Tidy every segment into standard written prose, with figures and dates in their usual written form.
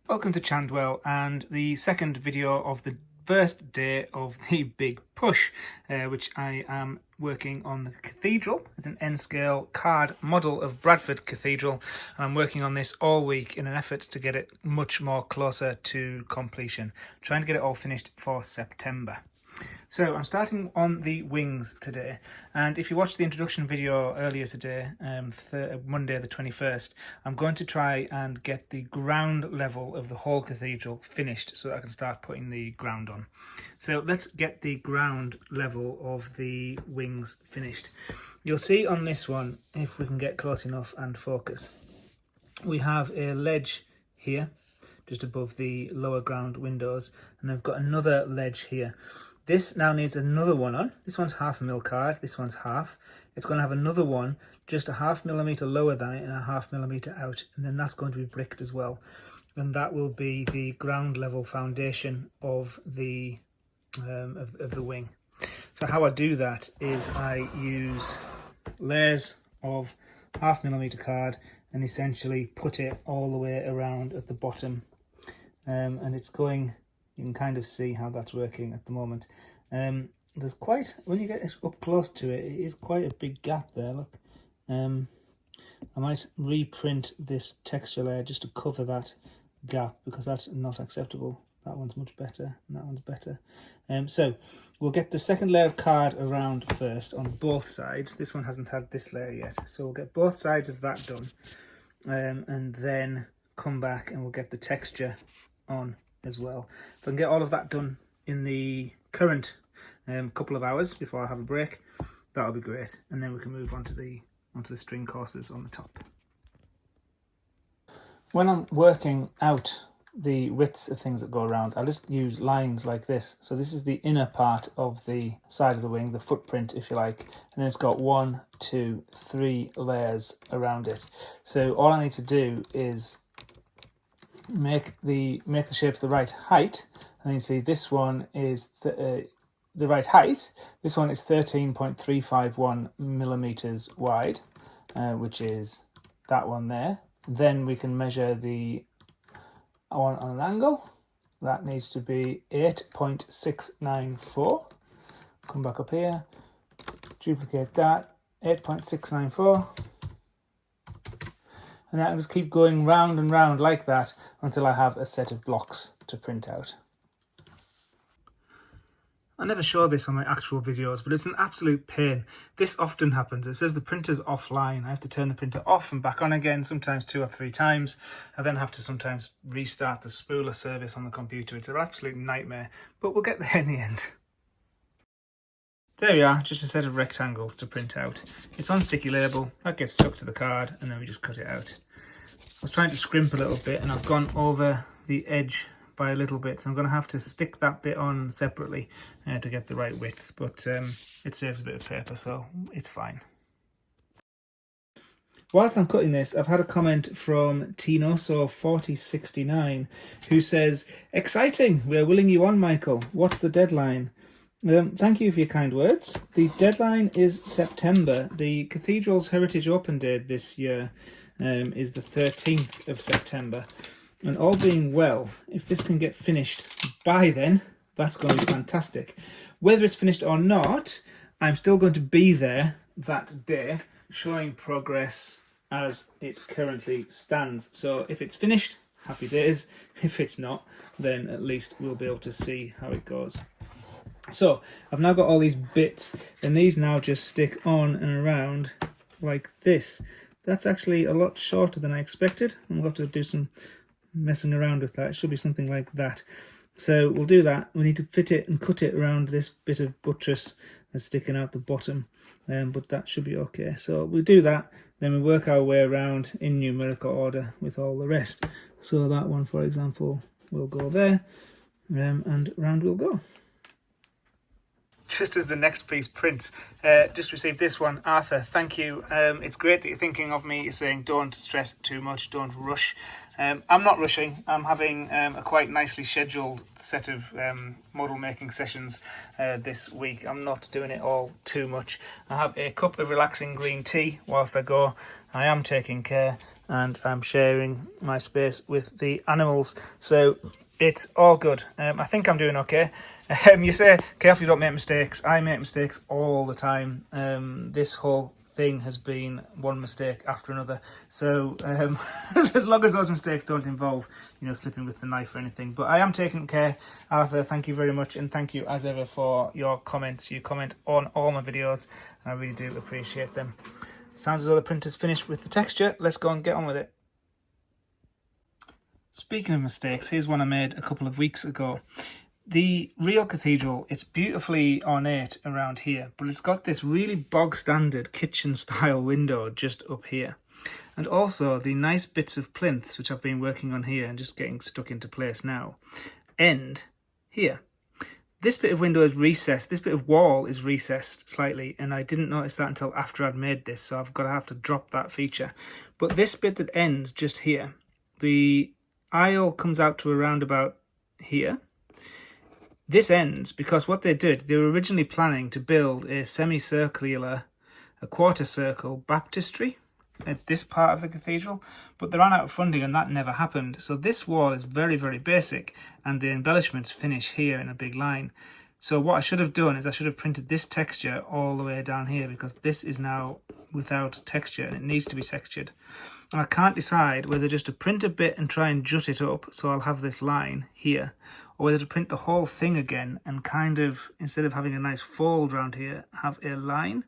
Welcome to Chandwell and the second video of the first day of the Big Push, which I am working on the cathedral. It's an N-scale card model of Bradford Cathedral, and I'm working on this all week in an effort to get it much more closer to completion. Trying to get it all finished for September. So I'm starting on the wings today, and if you watched the introduction video earlier today, Monday the 21st, I'm going to try and get the ground level of the whole cathedral finished so that I can start putting the ground on. So let's get the ground level of the wings finished. You'll see on this one, if we can get close enough and focus, we have a ledge here just above the lower ground windows, and I've got another ledge here. This now needs another one on. This one's 1/2 mm card, this one's half. It's going to have another one just 1/2 mm lower than it and 1/2 mm out, and then that's going to be bricked as well. And that will be the ground level foundation of the wing. So how I do that is I use layers of 1/2 mm card and essentially put it all the way around at the bottom. And it's going, you can kind of see how that's working at the moment. There's quite, when you get up close to it, it is quite a big gap there, look. I might reprint this texture layer just to cover that gap, because that's not acceptable. That one's much better, and that one's better. So we'll get the second layer of card around first on both sides. This one hasn't had this layer yet, so we'll get both sides of that done, and then come back and we'll get the texture on as well. If I can get all of that done in the current couple of hours before I have a break, that'll be great, and then we can move on to the string courses on the top. When I'm working out the widths of things that go around, I'll just use lines like this. So this is the inner part of the side of the wing, the footprint if you like, and then it's got 1, 2, 3 layers around it. So all I need to do is make the shapes the right height, and you see this one is the right height. This one is 13.351 millimeters wide, which is that one there. Then we can measure the one on an angle. That needs to be 8.694. Come back up here, duplicate that, 8.694. And I'll just keep going round and round like that until I have a set of blocks to print out. I never show this on my actual videos, but it's an absolute pain. This often happens. It says the printer's offline. I have to turn the printer off and back on again, sometimes 2 or 3 times. I then have to sometimes restart the spooler service on the computer. It's an absolute nightmare, but we'll get there in the end. There we are, just a set of rectangles to print out. It's on sticky label, that gets stuck to the card, and then we just cut it out. I was trying to scrimp a little bit and I've gone over the edge by a little bit, so I'm going to have to stick that bit on separately to get the right width, but it saves a bit of paper, so it's fine. Whilst I'm cutting this, I've had a comment from Tinoso4069 who says, "Exciting, we're willing you on, Michael. What's the deadline?" Thank you for your kind words. The deadline is September. The Cathedral's Heritage Open Day this year is the 13th of September. And all being well, if this can get finished by then, that's going to be fantastic. Whether it's finished or not, I'm still going to be there that day, showing progress as it currently stands. So if it's finished, happy days. If it's not, then at least we'll be able to see how it goes. So I've now got all these bits, and these now just stick on and around like this. That's actually a lot shorter than I expected. I'm going to have to do some messing around with that. It should be something like that. So we'll do that. We need to fit it and cut it around this bit of buttress that's sticking out the bottom, but that should be okay. So we'll do that, then we work our way around in numerical order with all the rest. So that one, for example, will go there, and round we'll go. Just as the next piece prints, just received this one. Arthur, thank you. It's great that you're thinking of me. You're saying don't stress too much, don't rush. I'm not rushing. I'm having a quite nicely scheduled set of model making sessions this week. I'm not doing it all too much. I have a cup of relaxing green tea whilst I go. I am taking care, and I'm sharing my space with the animals, so it's all good. I think I'm doing okay. You say careful you don't make mistakes. I make mistakes all the time. This whole thing has been one mistake after another, so as long as those mistakes don't involve, you know, slipping with the knife or anything. But I am taking care. Arthur, thank you very much, and thank you as ever for your comments. You comment on all my videos, and I really do appreciate them. Sounds as though the printer's finished with the texture. Let's go and get on with it. Speaking of mistakes, here's one I made a couple of weeks ago. The real cathedral, it's beautifully ornate around here, but it's got this really bog standard kitchen style window just up here. And also the nice bits of plinths, which I've been working on here and just getting stuck into place now, end here. This bit of window is recessed, this bit of wall is recessed slightly, and I didn't notice that until after I'd made this, so I've got to have to drop that feature. But this bit that ends just here, the aisle comes out to around about here. This ends because what they did, they were originally planning to build a semicircular, a quarter circle baptistry at this part of the cathedral, but they ran out of funding and that never happened. So this wall is very, very basic, and the embellishments finish here in a big line. So what I should have done is I should have printed this texture all the way down here, because this is now without texture and it needs to be textured. And I can't decide whether just to print a bit and try and jut it up so I'll have this line here, or whether to print the whole thing again and kind of, instead of having a nice fold around here, have a line.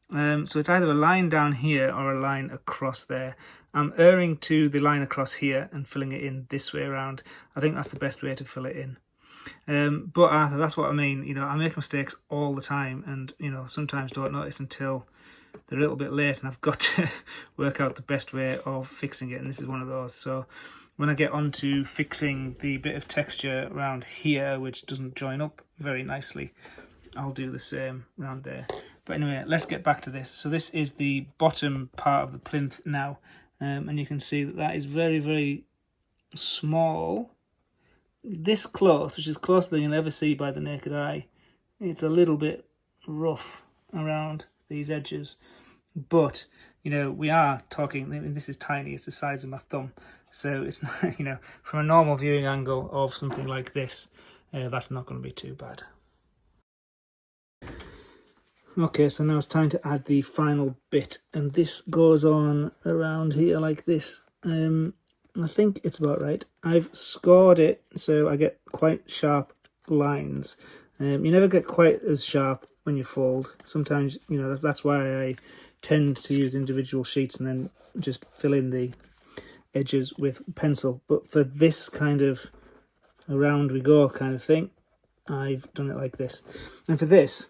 So it's either a line down here or a line across there. I'm erring to the line across here and filling it in this way around. I think that's the best way to fill it in. But Arthur, that's what I mean. You know, I make mistakes all the time, and you know, sometimes don't notice until they're a little bit late, and I've got to work out the best way of fixing it, and this is one of those. So when I get on to fixing the bit of texture around here, which doesn't join up very nicely, I'll do the same around there. But anyway, let's get back to this. So this is the bottom part of the plinth now, and you can see that that is very, very small. This close, which is closer than you'll ever see by the naked eye, it's a little bit rough around these edges. But, you know, we are talking, I mean, this is tiny, it's the size of my thumb. So it's not, you know, from a normal viewing angle of something like this, that's not going to be too bad. Okay, so now it's time to add the final bit, and this goes on around here like this. I think it's about right. I've scored it so I get quite sharp lines. You never get quite as sharp when you fold. Sometimes, you know, that's why I tend to use individual sheets and then just fill in the edges with pencil. But for this kind of around we go kind of thing, I've done it like this. And for this,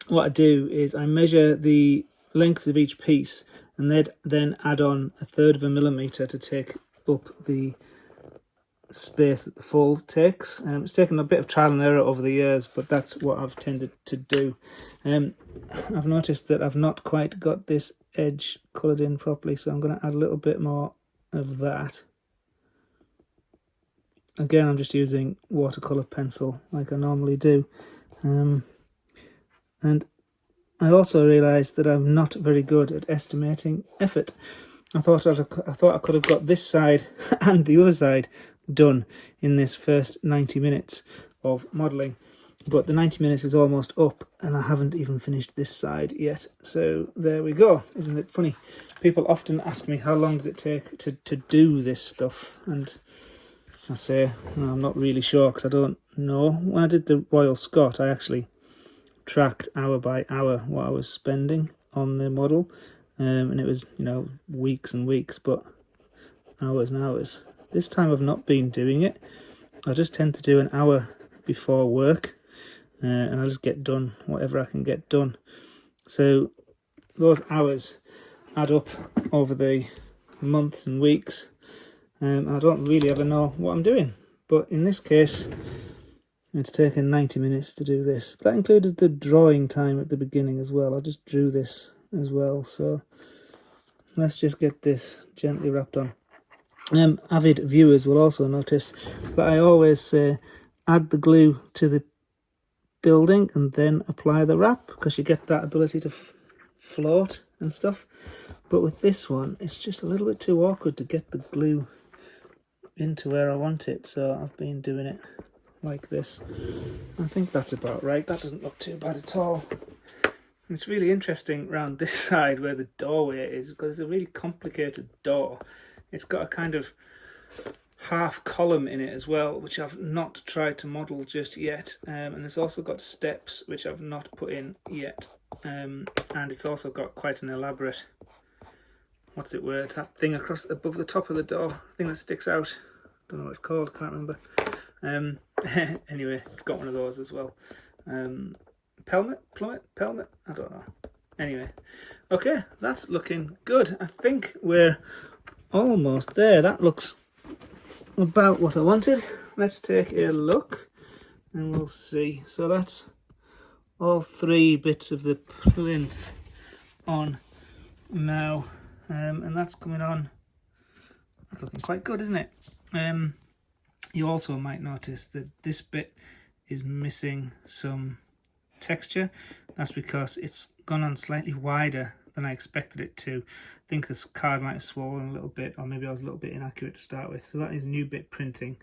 what I do is I measure the length of each piece and then add on 1/3 of a millimetre to take up the space that the fold takes. It's taken a bit of trial and error over the years, but that's what I've tended to do. I've noticed that I've not quite got this edge coloured in properly, so I'm going to add a little bit more of that. Again, I'm just using watercolour pencil like I normally do. And I also realised that I'm not very good at estimating effort. I thought I could have got this side and the other side done in this first 90 minutes of modelling, but the 90 minutes is almost up and I haven't even finished this side yet. So there we go. Isn't it funny? People often ask me how long does it take to do this stuff, and I say, well, I'm not really sure because I don't know. When I did the Royal Scot, I actually tracked hour by hour what I was spending on the model, and it was, you know, weeks and weeks, but hours and hours. This time I've not been doing it. I just tend to do an hour before work, and I just get done whatever I can get done. So those hours add up over the months and weeks, and I don't really ever know what I'm doing. But in this case, it's taken 90 minutes to do this. That included the drawing time at the beginning as well. I just drew this as well, so let's just get this gently wrapped on. Avid viewers will also notice that I always say add the glue to the building and then apply the wrap, because you get that ability to float and stuff. But with this one, it's just a little bit too awkward to get the glue into where I want it, so I've been doing it like this. I think that's about right. That doesn't look too bad at all. It's really interesting around this side where the doorway is, because it's a really complicated door. It's got a kind of half column in it as well, which I've not tried to model just yet, and it's also got steps which I've not put in yet, and it's also got quite an elaborate, what's it word, that thing across above the top of the door, thing that sticks out, don't know what it's called, can't remember. Anyway, it's got one of those as well. Pelmet, I don't know. Anyway, okay, that's looking good. I think we're almost there. That looks about what I wanted. Let's take a look and we'll see. So that's all three bits of the plinth on now, and that's coming on. That's looking quite good, isn't it? You also might notice that this bit is missing some texture. That's because it's gone on slightly wider than I expected it to. I think this card might have swollen a little bit, or maybe I was a little bit inaccurate to start with. So that is new bit printing.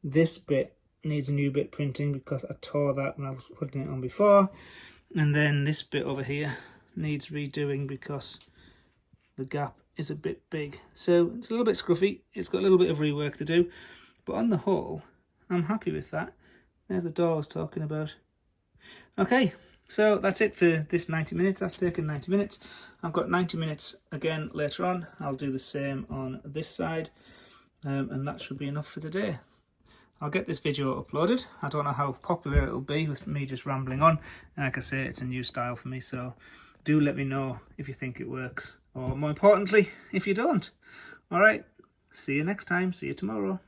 This bit needs a new bit printing because I tore that when I was putting it on before. And then this bit over here needs redoing because the gap is a bit big. So it's a little bit scruffy. It's got a little bit of rework to do. But on the whole, I'm happy with that. There's the door I was talking about. Okay, so that's it for this 90 minutes. That's taken 90 minutes. I've got 90 minutes again later on. I'll do the same on this side, and that should be enough for today. I'll get this video uploaded. I don't know how popular it'll be with me just rambling on. And like I say, it's a new style for me, so do let me know if you think it works, or more importantly, if you don't. All right, see you next time. See you tomorrow.